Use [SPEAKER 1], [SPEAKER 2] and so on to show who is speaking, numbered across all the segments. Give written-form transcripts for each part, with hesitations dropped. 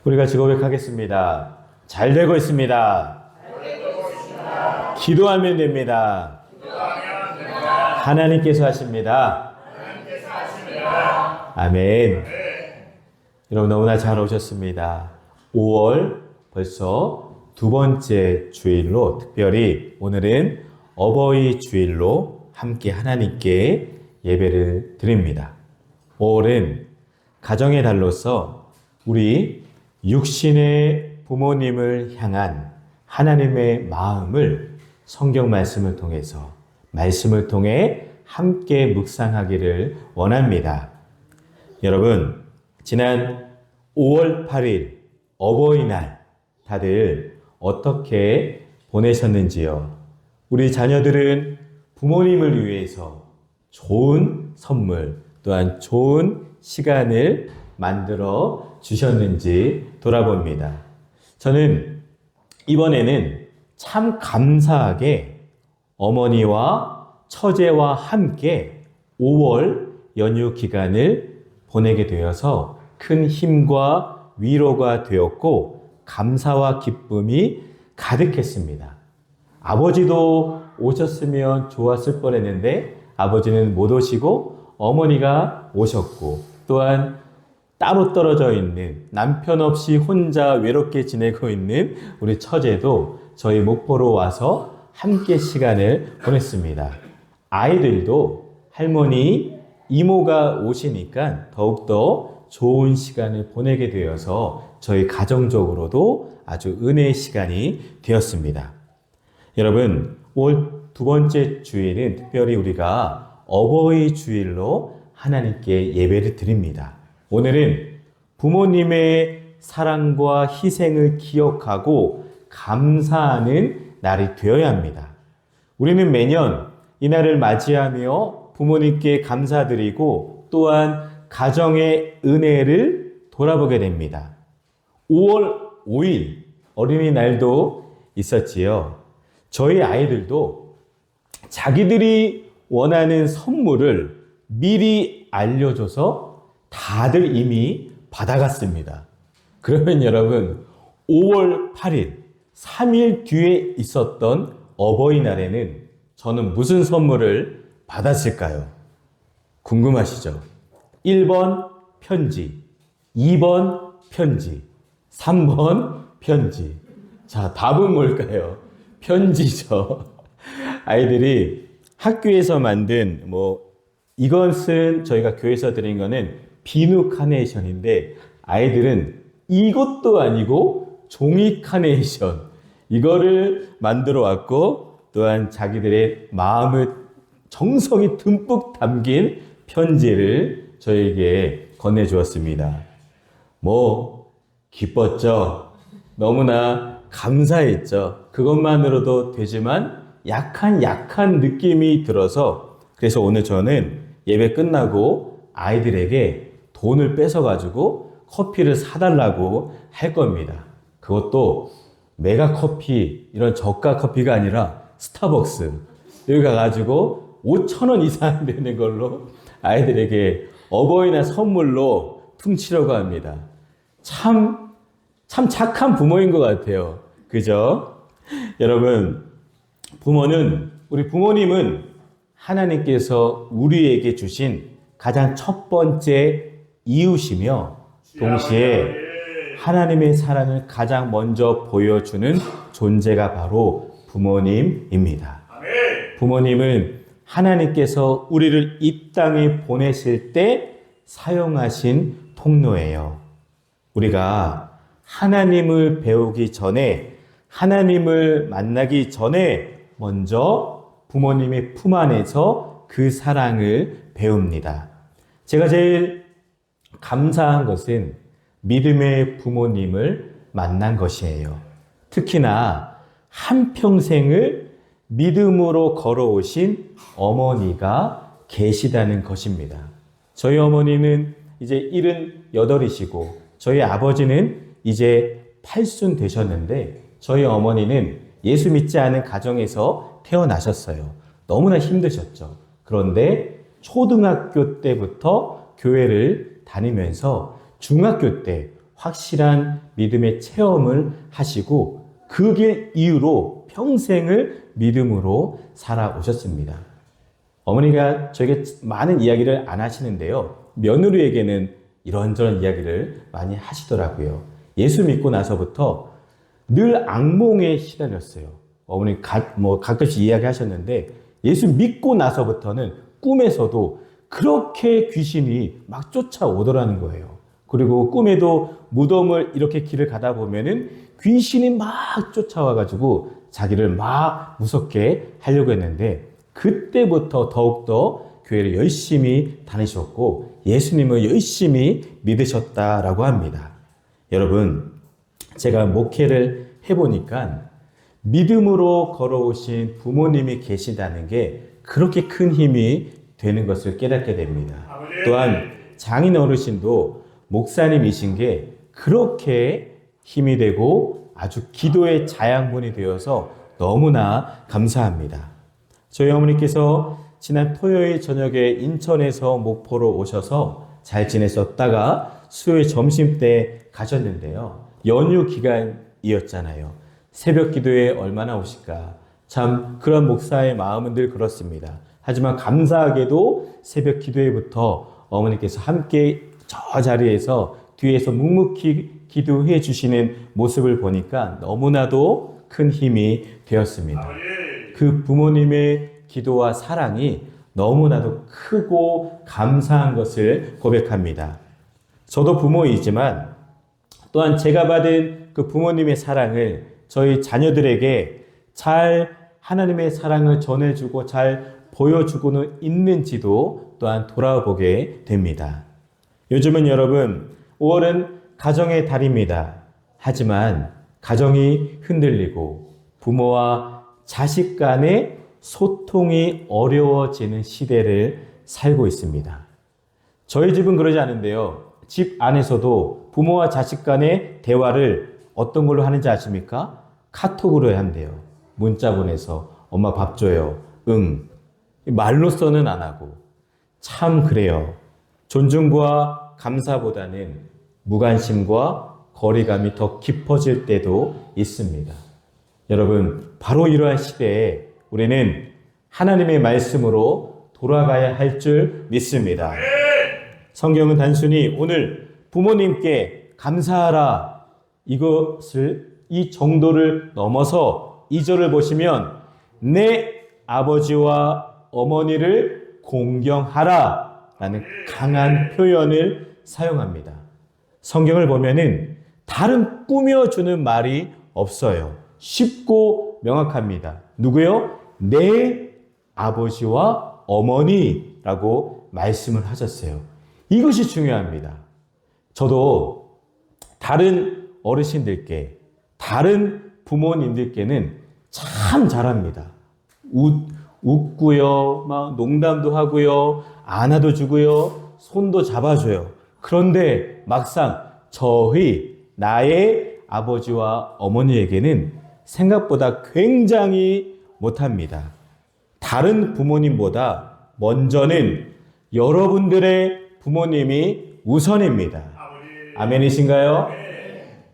[SPEAKER 1] 우리 같이 고백하겠습니다. 잘 되고 있습니다. 기도하면 됩니다. 하나님께서 하십니다. 아멘. 여러분 너무나 잘 오셨습니다. 5월 벌써 두 번째 주일로 특별히 오늘은 어버이 주일로 함께 하나님께 예배를 드립니다. 5월은 가정의 달로서 우리 육신의 부모님을 향한 하나님의 마음을 성경 말씀을 통해서 말씀을 통해 함께 묵상하기를 원합니다. 여러분, 지난 5월 8일 어버이날 다들 어떻게 보내셨는지요? 우리 자녀들은 부모님을 위해서 좋은 선물 또한 좋은 시간을 만들어 주셨는지 돌아봅니다. 저는 이번에는 참 감사하게 어머니와 처제와 함께 5월 연휴 기간을 보내게 되어서 큰 힘과 위로가 되었고 감사와 기쁨이 가득했습니다. 아버지도 오셨으면 좋았을 뻔했는데 아버지는 못 오시고 어머니가 오셨고 또한 따로 떨어져 있는 남편 없이 혼자 외롭게 지내고 있는 우리 처제도 저희 목포로 와서 함께 시간을 보냈습니다. 아이들도 할머니, 이모가 오시니까 더욱더 좋은 시간을 보내게 되어서 저희 가정적으로도 아주 은혜의 시간이 되었습니다. 여러분, 올 두 번째 주일은 특별히 우리가 어버이 주일로 하나님께 예배를 드립니다. 오늘은 부모님의 사랑과 희생을 기억하고 감사하는 날이 되어야 합니다. 우리는 매년 이 날을 맞이하며 부모님께 감사드리고 또한 가정의 은혜를 돌아보게 됩니다. 5월 5일 어린이날도 있었지요. 저희 아이들도 자기들이 원하는 선물을 미리 알려줘서 다들 이미 받아갔습니다. 그러면 여러분 5월 8일 3일 뒤에 있었던 어버이날에는 저는 무슨 선물을 받았을까요? 궁금하시죠? 1번 편지, 2번 편지, 3번 편지. 자, 답은 뭘까요? 편지죠. 아이들이 학교에서 만든 이것은 저희가 교회에서 드린 거는 비누 카네이션인데 아이들은 이것도 아니고 종이 카네이션 이거를 만들어 왔고 또한 자기들의 마음을 정성이 듬뿍 담긴 편지를 저에게 건네주었습니다. 기뻤죠? 너무나 감사했죠? 그것만으로도 되지만 약한 느낌이 들어서 그래서 오늘 저는 예배 끝나고 아이들에게 돈을 뺏어가지고 커피를 사달라고 할 겁니다. 그것도 메가커피 이런 저가 커피가 아니라 스타벅스 여기 가가지고 5,000원 이상 되는 걸로 아이들에게 어버이날 선물로 퉁치려고 합니다. 참 착한 부모인 것 같아요. 그죠? 여러분, 우리 부모님은 하나님께서 우리에게 주신 가장 첫 번째 이웃이며 동시에 하나님의 사랑을 가장 먼저 보여주는 존재가 바로 부모님입니다. 부모님은 하나님께서 우리를 이 땅에 보내실 때 사용하신 통로예요. 우리가 하나님을 배우기 전에 하나님을 만나기 전에 먼저 부모님의 품 안에서 그 사랑을 배웁니다. 제가 제일 감사한 것은 믿음의 부모님을 만난 것이에요. 특히나 한평생을 믿음으로 걸어오신 어머니가 계시다는 것입니다. 저희 어머니는 이제 78이시고 저희 아버지는 이제 80 되셨는데 저희 어머니는 예수 믿지 않은 가정에서 태어나셨어요. 너무나 힘드셨죠. 그런데 초등학교 때부터 교회를 다니면서 중학교 때 확실한 믿음의 체험을 하시고 그 길 이후로 평생을 믿음으로 살아오셨습니다. 어머니가 저에게 많은 이야기를 안 하시는데요. 며느리에게는 이런저런 이야기를 많이 하시더라고요. 예수 믿고 나서부터 늘 악몽에 시달렸어요. 어머니 가끔씩 이야기하셨는데 예수 믿고 나서부터는 꿈에서도 그렇게 귀신이 막 쫓아오더라는 거예요. 그리고 꿈에도 무덤을 이렇게 길을 가다 보면은 귀신이 막 쫓아와가지고 자기를 막 무섭게 하려고 했는데 그때부터 더욱더 교회를 열심히 다니셨고 예수님을 열심히 믿으셨다라고 합니다. 여러분, 제가 목회를 해보니까 믿음으로 걸어오신 부모님이 계시다는 게 그렇게 큰 힘이 되는 것을 깨닫게 됩니다. 또한 장인 어르신도 목사님이신 게 그렇게 힘이 되고 아주 기도의 자양분이 되어서 너무나 감사합니다. 저희 어머니께서 지난 토요일 저녁에 인천에서 목포로 오셔서 잘 지냈었다가 수요일 점심 때 가셨는데요. 연휴 기간이었잖아요. 새벽 기도에 얼마나 오실까. 참 그런 목사의 마음은 늘 그렇습니다. 하지만 감사하게도 새벽 기도회부터 어머니께서 함께 저 자리에서 뒤에서 묵묵히 기도해 주시는 모습을 보니까 너무나도 큰 힘이 되었습니다. 그 부모님의 기도와 사랑이 너무나도 크고 감사한 것을 고백합니다. 저도 부모이지만 또한 제가 받은 그 부모님의 사랑을 저희 자녀들에게 잘 하나님의 사랑을 전해주고 잘 보여주고는 있는지도 또한 돌아보게 됩니다. 요즘은 여러분 5월은 가정의 달입니다. 하지만 가정이 흔들리고 부모와 자식 간의 소통이 어려워지는 시대를 살고 있습니다. 저희 집은 그러지 않은데요. 집 안에서도 부모와 자식 간의 대화를 어떤 걸로 하는지 아십니까? 카톡으로 한대요. 문자 보내서 엄마 밥 줘요. 응. 말로서는 안 하고. 참 그래요. 존중과 감사보다는 무관심과 거리감이 더 깊어질 때도 있습니다. 여러분, 바로 이러한 시대에 우리는 하나님의 말씀으로 돌아가야 할 줄 믿습니다. 성경은 단순히 오늘 부모님께 감사하라 이 정도를 넘어서 2절을 보시면 내 아버지와 어머니를 공경하라 라는 강한 표현을 사용합니다. 성경을 보면은 다른 꾸며주는 말이 없어요. 쉽고 명확합니다. 누구요? 내 아버지와 어머니라고 말씀을 하셨어요. 이것이 중요합니다. 저도 다른 어르신들께, 다른 부모님들께는 참 잘합니다. 웃고요, 막 농담도 하고요, 안아도 주고요, 손도 잡아줘요. 그런데 막상 나의 아버지와 어머니에게는 생각보다 굉장히 못합니다. 다른 부모님보다 먼저는 여러분들의 부모님이 우선입니다. 아멘이신가요?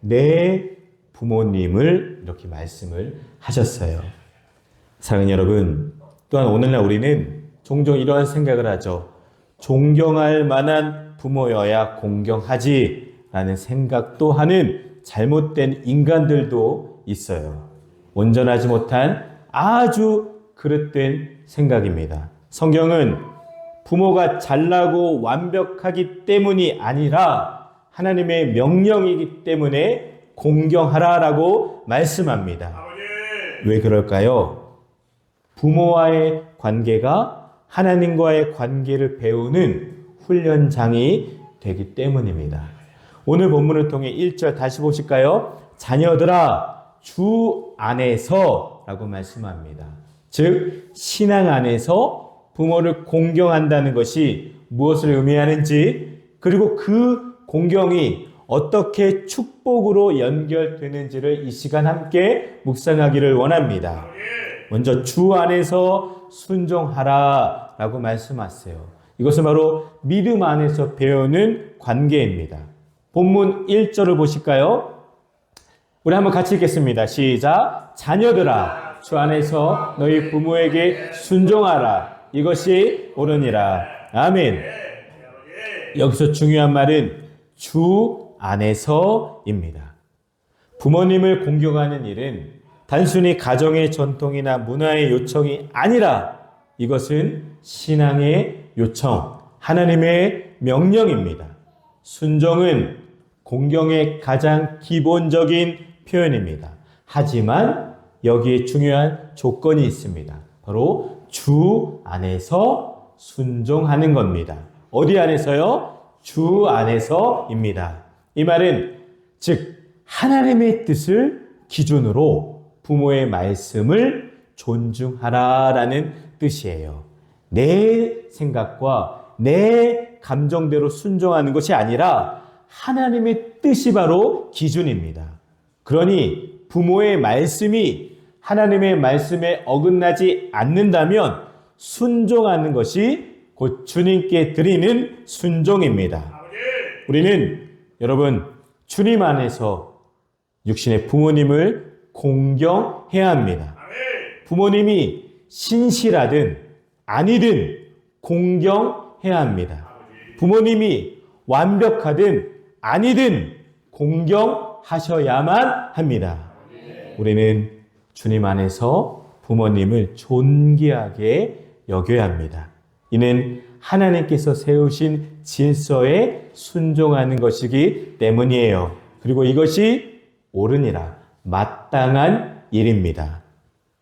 [SPEAKER 1] 내 부모님을 이렇게 말씀을 하셨어요. 사랑하는 여러분, 또한 오늘날 우리는 종종 이러한 생각을 하죠. 존경할 만한 부모여야 공경하지 라는 생각도 하는 잘못된 인간들도 있어요. 온전하지 못한 아주 그릇된 생각입니다. 성경은 부모가 잘나고 완벽하기 때문이 아니라 하나님의 명령이기 때문에 공경하라라고 말씀합니다. 왜 그럴까요? 부모와의 관계가 하나님과의 관계를 배우는 훈련장이 되기 때문입니다. 오늘 본문을 통해 1절 다시 보실까요? 자녀들아 주 안에서 라고 말씀합니다. 즉 신앙 안에서 부모를 공경한다는 것이 무엇을 의미하는지, 그리고 그 공경이 어떻게 축복으로 연결되는지를 이 시간 함께 묵상하기를 원합니다. 먼저 주 안에서 순종하라 라고 말씀하세요. 이것은 바로 믿음 안에서 배우는 관계입니다. 본문 1절을 보실까요? 우리 한번 같이 읽겠습니다. 시작. 자녀들아, 주 안에서 너희 부모에게 순종하라. 이것이 옳으니라. 아멘. 여기서 중요한 말은 주 안에서입니다. 부모님을 공경하는 일은 단순히 가정의 전통이나 문화의 요청이 아니라 이것은 신앙의 요청, 하나님의 명령입니다. 순종은 공경의 가장 기본적인 표현입니다. 하지만 여기에 중요한 조건이 있습니다. 바로 주 안에서 순종하는 겁니다. 어디 안에서요? 주 안에서입니다. 이 말은 즉 하나님의 뜻을 기준으로 부모의 말씀을 존중하라라는 뜻이에요. 내 생각과 내 감정대로 순종하는 것이 아니라 하나님의 뜻이 바로 기준입니다. 그러니 부모의 말씀이 하나님의 말씀에 어긋나지 않는다면 순종하는 것이 곧 주님께 드리는 순종입니다. 우리는 여러분 주님 안에서 육신의 부모님을 공경해야 합니다. 부모님이 신실하든 아니든 공경해야 합니다. 부모님이 완벽하든 아니든 공경하셔야만 합니다. 우리는 주님 안에서 부모님을 존귀하게 여겨야 합니다. 이는 하나님께서 세우신 질서에 순종하는 것이기 때문이에요. 그리고 이것이 옳으니라 마땅한 일입니다.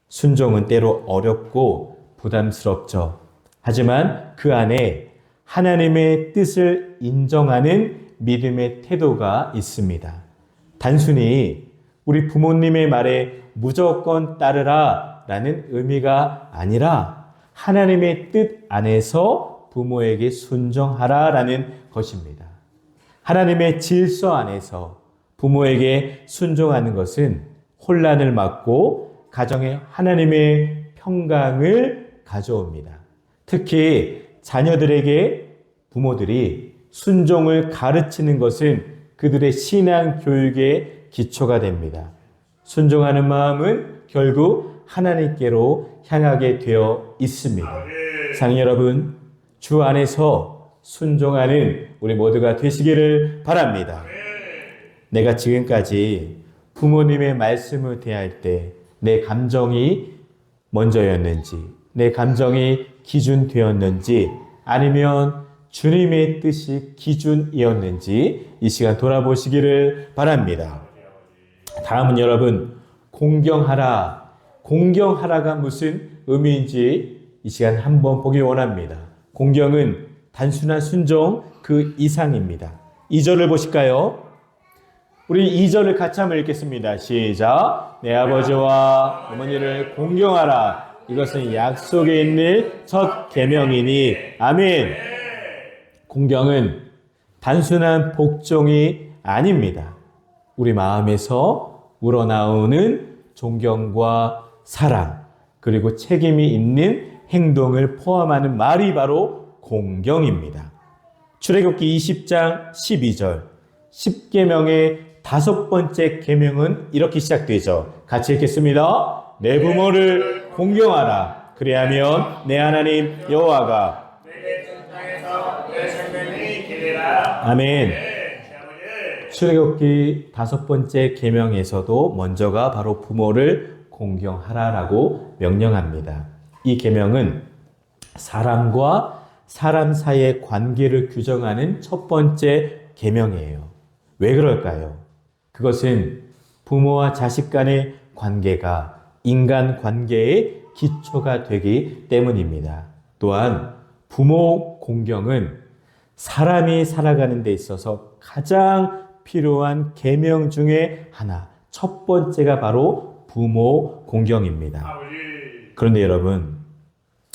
[SPEAKER 1] 순종은 때로 어렵고 부담스럽죠. 하지만 그 안에 하나님의 뜻을 인정하는 믿음의 태도가 있습니다. 단순히 우리 부모님의 말에 무조건 따르라 라는 의미가 아니라 하나님의 뜻 안에서 부모에게 순종하라 라는 것입니다. 하나님의 질서 안에서 부모에게 순종하는 것은 혼란을 막고 가정에 하나님의 평강을 가져옵니다. 특히 자녀들에게 부모들이 순종을 가르치는 것은 그들의 신앙 교육의 기초가 됩니다. 순종하는 마음은 결국 하나님께로 향하게 되어 있습니다. 사랑하는 여러분, 주 안에서 순종하는 우리 모두가 되시기를 바랍니다. 내가 지금까지 부모님의 말씀을 대할 때 내 감정이 먼저였는지, 내 감정이 기준되었는지, 아니면 주님의 뜻이 기준이었는지 이 시간 돌아보시기를 바랍니다. 다음은 여러분, 공경하라. 공경하라가 무슨 의미인지 이 시간 한번 보기 원합니다. 공경은 단순한 순종 그 이상입니다. 2절을 보실까요? 우리 2절을 같이 한번 읽겠습니다. 시작. 내 아버지와 어머니를 공경하라. 이것은 약속에 있는 첫 계명이니. 아멘. 공경은 단순한 복종이 아닙니다. 우리 마음에서 우러나오는 존경과 사랑, 그리고 책임이 있는 행동을 포함하는 말이 바로 공경입니다. 출애굽기 20장 12절 10계명의 5번째 계명은 이렇게 시작되죠. 같이 읽겠습니다. 내 부모를 공경하라. 그리하면 내 하나님 여호와가 내 생명이 길리라. 아멘. 출애굽기 5번째 계명에서도 먼저가 바로 부모를 공경하라라고 명령합니다. 이 계명은 사람과 사람 사이의 관계를 규정하는 첫 번째 계명이에요. 왜 그럴까요? 그것은 부모와 자식 간의 관계가 인간 관계의 기초가 되기 때문입니다. 또한 부모 공경은 사람이 살아가는 데 있어서 가장 필요한 계명 중에 하나, 첫 번째가 바로 부모 공경입니다. 그런데 여러분,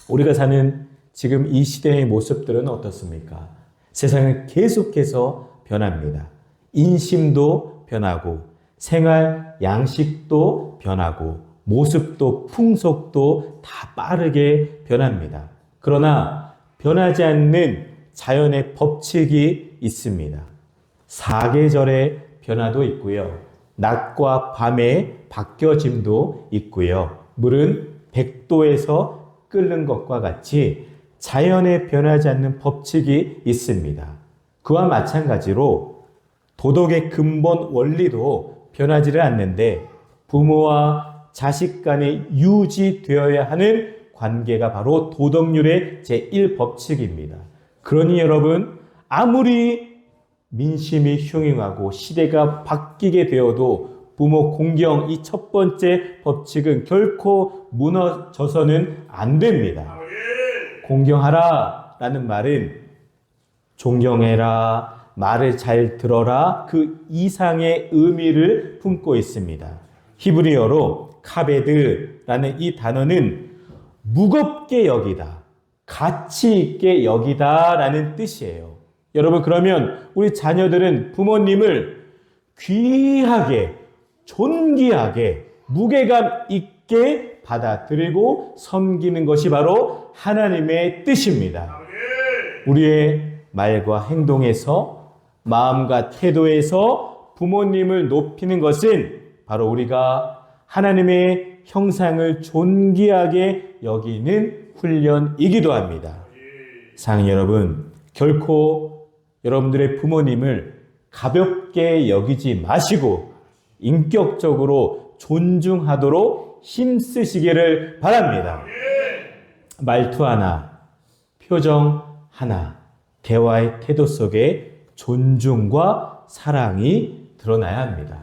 [SPEAKER 1] 우리가 사는 지금 이 시대의 모습들은 어떻습니까? 세상은 계속해서 변합니다. 인심도 변하고 생활 양식도 변하고 모습도 풍속도 다 빠르게 변합니다. 그러나 변하지 않는 자연의 법칙이 있습니다. 사계절의 변화도 있고요. 낮과 밤의 바뀌어짐도 있고요. 물은 100도에서 끓는 것과 같이 자연에 변하지 않는 법칙이 있습니다. 그와 마찬가지로 도덕의 근본 원리도 변하지를 않는데 부모와 자식 간에 유지되어야 하는 관계가 바로 도덕률의 제1법칙입니다. 그러니 여러분, 아무리 민심이 흉흉하고 시대가 바뀌게 되어도 부모 공경 이 첫 번째 법칙은 결코 무너져서는 안 됩니다. 공경하라 라는 말은 존경해라, 말을 잘 들어라 그 이상의 의미를 품고 있습니다. 히브리어로 카베드라는 이 단어는 무겁게 여기다, 가치 있게 여기다 라는 뜻이에요. 여러분, 그러면 우리 자녀들은 부모님을 귀하게, 존귀하게, 무게감 있게 받아들이고 섬기는 것이 바로 하나님의 뜻입니다. 우리의 말과 행동에서, 마음과 태도에서 부모님을 높이는 것은 바로 우리가 하나님의 형상을 존귀하게 여기는 훈련이기도 합니다. 사랑하는 여러분, 결코 여러분들의 부모님을 가볍게 여기지 마시고 인격적으로 존중하도록 힘쓰시기를 바랍니다. 말투 하나, 표정 하나, 대화의 태도 속에 존중과 사랑이 드러나야 합니다.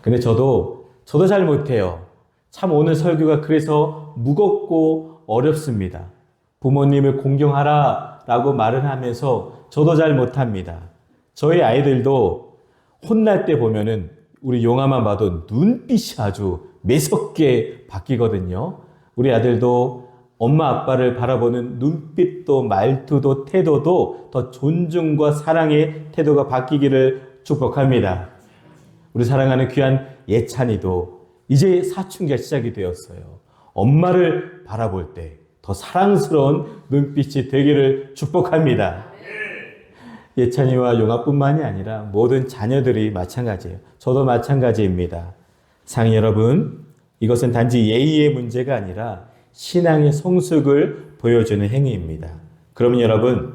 [SPEAKER 1] 근데 저도 잘 못해요. 참 오늘 설교가 그래서 무겁고 어렵습니다. 부모님을 공경하라 라고 말을 하면서 저도 잘 못합니다. 저희 아이들도 혼날 때 보면은 우리 용아만 봐도 눈빛이 아주 매섭게 바뀌거든요. 우리 아들도 엄마 아빠를 바라보는 눈빛도 말투도 태도도 더 존중과 사랑의 태도가 바뀌기를 축복합니다. 우리 사랑하는 귀한 예찬이도 이제 사춘기가 시작이 되었어요. 엄마를 바라볼 때 더 사랑스러운 눈빛이 되기를 축복합니다. 예찬이와 용아뿐만이 아니라 모든 자녀들이 마찬가지예요. 저도 마찬가지입니다. 사랑하는 여러분, 이것은 단지 예의의 문제가 아니라 신앙의 성숙을 보여주는 행위입니다. 그러면 여러분,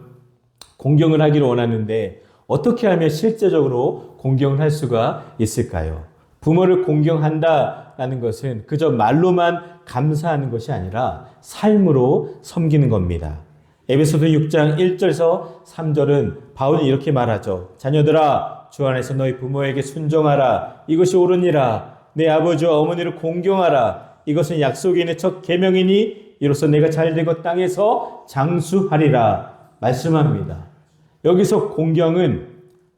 [SPEAKER 1] 공경을 하기를 원하는데 어떻게 하면 실제적으로 공경을 할 수가 있을까요? 부모를 공경한다라는 것은 그저 말로만 감사하는 것이 아니라 삶으로 섬기는 겁니다. 에베소서 6장 1절에서 3절은 바울이 이렇게 말하죠. 자녀들아, 주 안에서 너희 부모에게 순종하라. 이것이 옳으니라. 내 아버지와 어머니를 공경하라. 이것은 약속이 있는 첫 계명이니 이로써 내가 잘되고 땅에서 장수하리라 말씀합니다. 여기서 공경은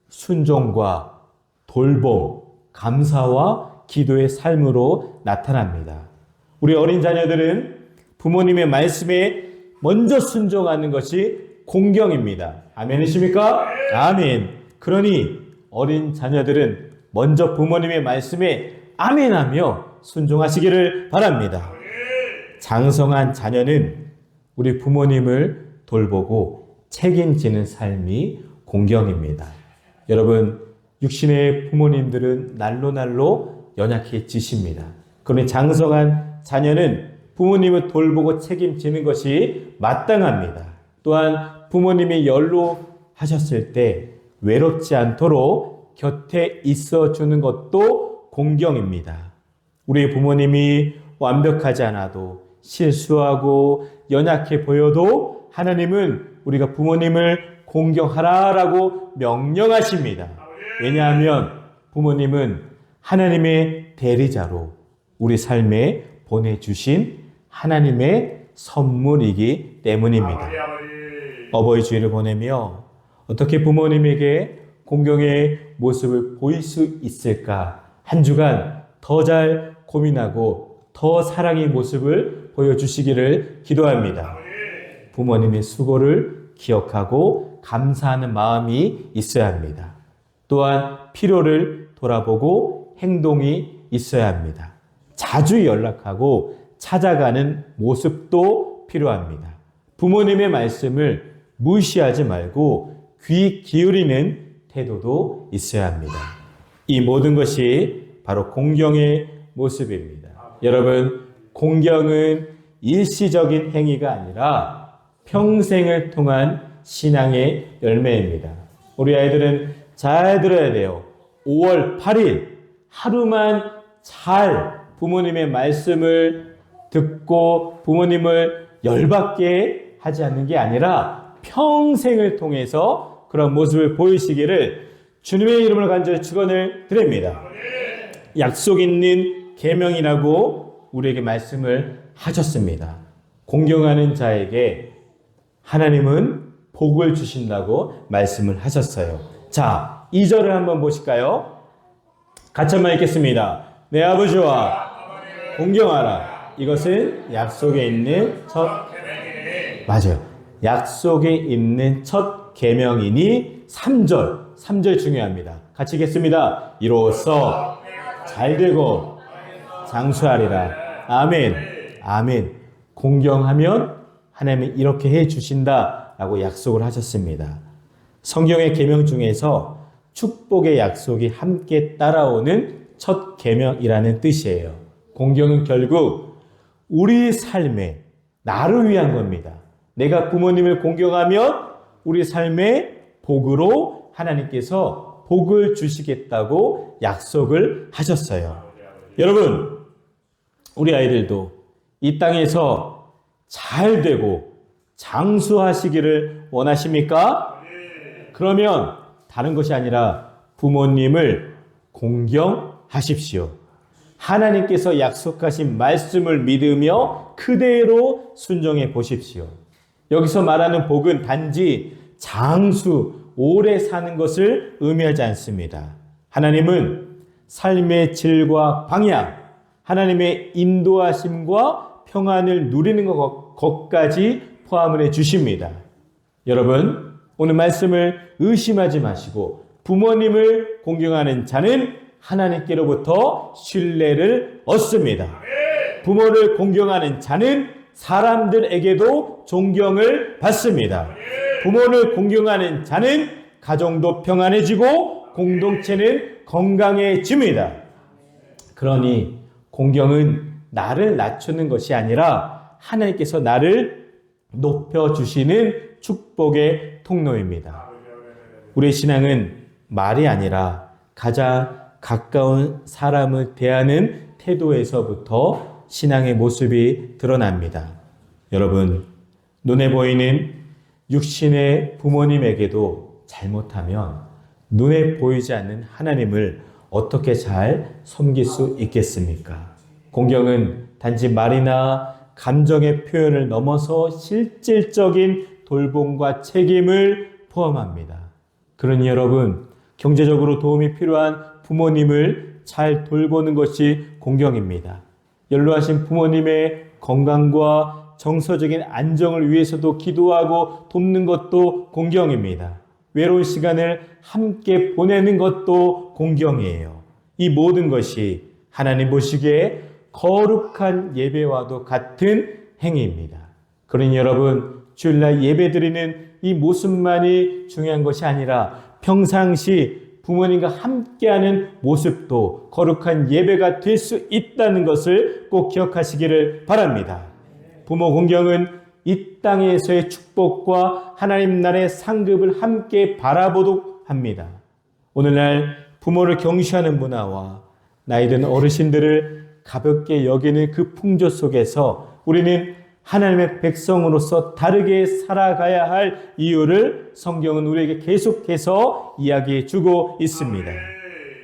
[SPEAKER 1] 순종과 돌봄, 감사와 기도의 삶으로 나타납니다. 우리 어린 자녀들은 부모님의 말씀에 먼저 순종하는 것이 공경입니다. 아멘이십니까? 아멘. 그러니 어린 자녀들은 먼저 부모님의 말씀에 아멘하며 순종하시기를 바랍니다. 장성한 자녀는 우리 부모님을 돌보고 책임지는 삶이 공경입니다. 여러분, 육신의 부모님들은 날로 연약해지십니다. 그러니 장성한 자녀는 부모님을 돌보고 책임지는 것이 마땅합니다. 또한 부모님이 연로하셨을 때 외롭지 않도록 곁에 있어주는 것도 공경입니다. 우리 부모님이 완벽하지 않아도 실수하고 연약해 보여도 하나님은 우리가 부모님을 공경하라라고 명령하십니다. 왜냐하면 부모님은 하나님의 대리자로 우리 삶에 보내주신 하나님의 선물이기 때문입니다. 어버이 주일을 보내며 어떻게 부모님에게 공경의 모습을 보일 수 있을까? 한 주간 더 잘 고민하고 더 사랑의 모습을 보여주시기를 기도합니다. 부모님의 수고를 기억하고 감사하는 마음이 있어야 합니다. 또한 필요를 돌아보고 행동이 있어야 합니다. 자주 연락하고 찾아가는 모습도 필요합니다. 부모님의 말씀을 무시하지 말고 귀 기울이는 태도도 있어야 합니다. 이 모든 것이 바로 공경의 모습입니다. 여러분, 공경은 일시적인 행위가 아니라 평생을 통한 신앙의 열매입니다. 우리 아이들은 잘 들어야 돼요. 5월 8일 하루만 잘 부모님의 말씀을 듣고 부모님을 열받게 하지 않는 게 아니라 평생을 통해서 그런 모습을 보이시기를 주님의 이름으로 간절히 축원을 드립니다. 약속 있는 계명이라고 우리에게 말씀을 하셨습니다. 공경하는 자에게 하나님은 복을 주신다고 말씀을 하셨어요. 자, 2절을 한번 보실까요? 같이 한번 읽겠습니다. 내 아버지와 공경하라. 이것은 약속에 있는 맞아요. 약속에 있는 첫 계명이니 3절 중요합니다. 같이 읽겠습니다. 이로써 잘되고 장수하리라. 아멘. 아멘. 공경하면 하나님이 이렇게 해 주신다라고 약속을 하셨습니다. 성경의 계명 중에서 축복의 약속이 함께 따라오는 첫 계명이라는 뜻이에요. 공경은 결국 우리 삶에 나를 위한 겁니다. 내가 부모님을 공경하면 우리 삶의 복으로 하나님께서 복을 주시겠다고 약속을 하셨어요. 여러분, 우리 아이들도 이 땅에서 잘 되고 장수하시기를 원하십니까? 그러면 다른 것이 아니라 부모님을 공경하십시오. 하나님께서 약속하신 말씀을 믿으며 그대로 순종해 보십시오. 여기서 말하는 복은 단지 장수, 오래 사는 것을 의미하지 않습니다. 하나님은 삶의 질과 방향, 하나님의 인도하심과 평안을 누리는 것까지 포함을 해 주십니다. 여러분, 오늘 말씀을 의심하지 마시고 부모님을 공경하는 자는 하나님께로부터 신뢰를 얻습니다. 부모를 공경하는 자는 사람들에게도 존경을 받습니다. 부모를 공경하는 자는 가정도 평안해지고 공동체는 건강해집니다. 그러니 공경은 나를 낮추는 것이 아니라 하나님께서 나를 높여주시는 축복의 통로입니다. 우리의 신앙은 말이 아니라 가장 가까운 사람을 대하는 태도에서부터 신앙의 모습이 드러납니다. 여러분, 눈에 보이는 육신의 부모님에게도 잘못하면 눈에 보이지 않는 하나님을 어떻게 잘 섬길 수 있겠습니까? 공경은 단지 말이나 감정의 표현을 넘어서 실질적인 돌봄과 책임을 포함합니다. 그러니 여러분, 경제적으로 도움이 필요한 부모님을 잘 돌보는 것이 공경입니다. 연로하신 부모님의 건강과 정서적인 안정을 위해서도 기도하고 돕는 것도 공경입니다. 외로운 시간을 함께 보내는 것도 공경이에요. 이 모든 것이 하나님 보시기에 거룩한 예배와도 같은 행위입니다. 그러니 여러분, 주일날 예배드리는 이 모습만이 중요한 것이 아니라 평상시 부모님과 함께하는 모습도 거룩한 예배가 될 수 있다는 것을 꼭 기억하시기를 바랍니다. 부모 공경은 이 땅에서의 축복과 하나님 나라의 상급을 함께 바라보도록 합니다. 오늘날 부모를 경시하는 문화와 나이 든 어르신들을 가볍게 여기는 그 풍조 속에서 우리는 하나님의 백성으로서 다르게 살아가야 할 이유를 성경은 우리에게 계속해서 이야기해 주고 있습니다.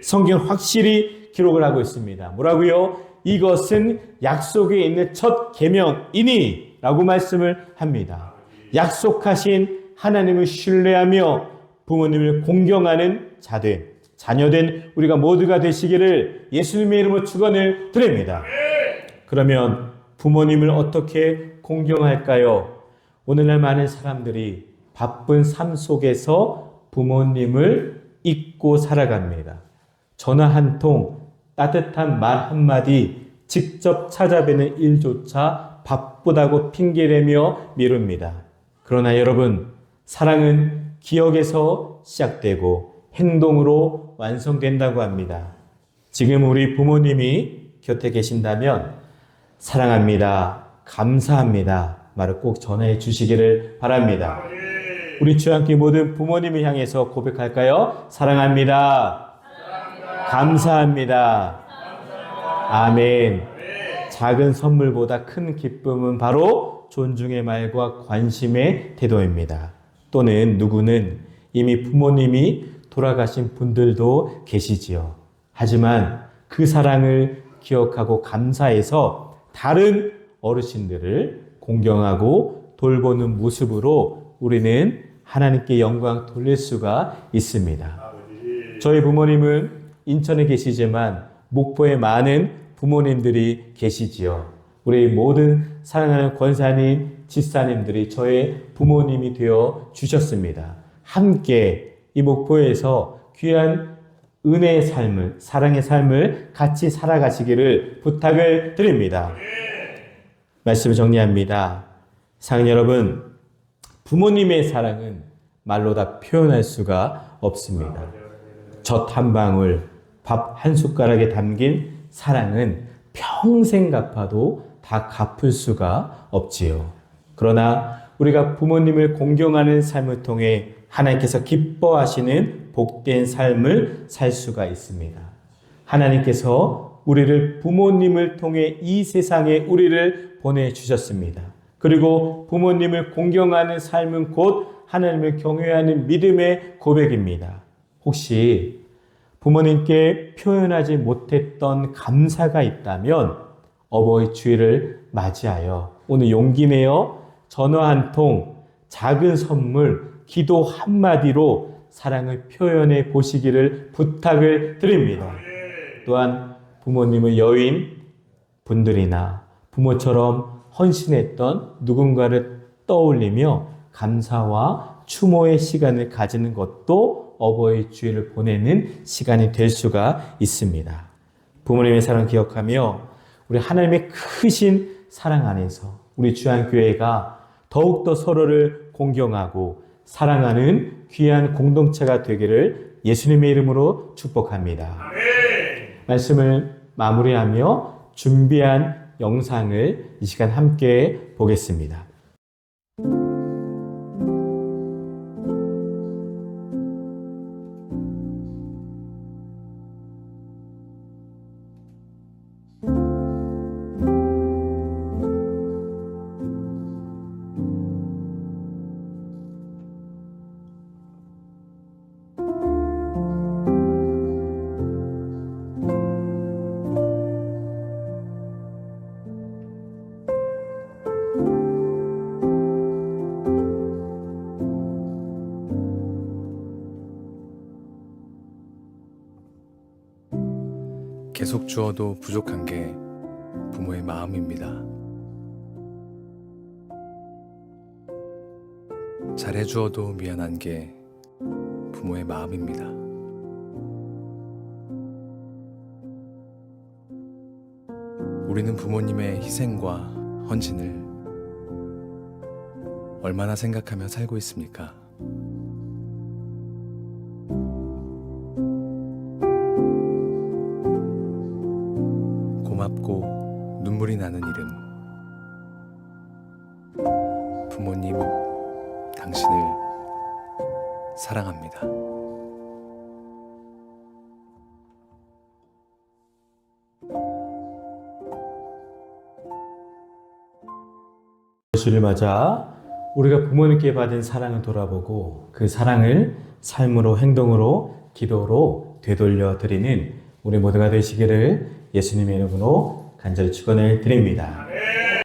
[SPEAKER 1] 성경은 확실히 기록을 하고 있습니다. 뭐라고요? 이것은 약속에 있는 첫 계명이니 라고 말씀을 합니다. 약속하신 하나님을 신뢰하며 부모님을 공경하는 자들, 자녀된 우리가 모두가 되시기를 예수님의 이름으로 축원을 드립니다. 그러면 부모님을 어떻게 공경할까요? 오늘날 많은 사람들이 바쁜 삶 속에서 부모님을 잊고 살아갑니다. 전화 한 통, 따뜻한 말 한마디, 직접 찾아뵈는 일조차 바쁘다고 핑계대며 미룹니다. 그러나 여러분, 사랑은 기억에서 시작되고 행동으로 완성된다고 합니다. 지금 우리 부모님이 곁에 계신다면 사랑합니다, 감사합니다 말을 꼭 전해 주시기를 바랍니다. 우리 주안교회 모든 부모님을 향해서 고백할까요? 사랑합니다. 감사합니다. 아멘. 작은 선물보다 큰 기쁨은 바로 존중의 말과 관심의 태도입니다. 또는 누구는 이미 부모님이 돌아가신 분들도 계시지요. 하지만 그 사랑을 기억하고 감사해서 다른 어르신들을 공경하고 돌보는 모습으로 우리는 하나님께 영광 돌릴 수가 있습니다. 저희 부모님은 인천에 계시지만 목포에 많은 부모님들이 계시지요. 우리 모든 사랑하는 권사님, 집사님들이 저의 부모님이 되어 주셨습니다. 함께 이 목포에서 귀한 은혜의 삶을, 사랑의 삶을 같이 살아가시기를 부탁을 드립니다. 말씀을 정리합니다. 사랑하는 여러분, 부모님의 사랑은 말로 다 표현할 수가 없습니다. 젖 한 방울, 밥 한 숟가락에 담긴 사랑은 평생 갚아도 다 갚을 수가 없지요. 그러나 우리가 부모님을 공경하는 삶을 통해 하나님께서 기뻐하시는 복된 삶을 살 수가 있습니다. 하나님께서 우리를 부모님을 통해 이 세상에 우리를 보내주셨습니다. 그리고 부모님을 공경하는 삶은 곧 하나님을 경외하는 믿음의 고백입니다. 혹시 부모님께 표현하지 못했던 감사가 있다면 어버이 주일을 맞이하여 오늘 용기 내어 전화 한 통, 작은 선물, 기도 한마디로 사랑을 표현해 보시기를 부탁을 드립니다. 또한 부모님의 여인 분들이나 부모처럼 헌신했던 누군가를 떠올리며 감사와 추모의 시간을 가지는 것도 어버이 주일을 보내는 시간이 될 수가 있습니다. 부모님의 사랑 기억하며 우리 하나님의 크신 사랑 안에서 우리 주안교회가 더욱더 서로를 공경하고 사랑하는 귀한 공동체가 되기를 예수님의 이름으로 축복합니다. 말씀을 마무리하며 준비한 영상을 이 시간 함께 보겠습니다.
[SPEAKER 2] 계속 주어도 부족한 게 부모의 마음입니다. 잘해주어도 미안한 게 부모의 마음입니다. 우리는 부모님의 희생과 헌신을 얼마나 생각하며 살고 있습니까? 고맙고 눈물이 나는 이름, 부모님, 당신을 사랑합니다.
[SPEAKER 1] 주를 맞아 우리가 부모님께 받은 사랑을 돌아보고 그 사랑을 삶으로, 행동으로, 기도로 되돌려 드리는 우리 모두가 되시기를 예수님의 이름으로 간절히 축원을 드립니다.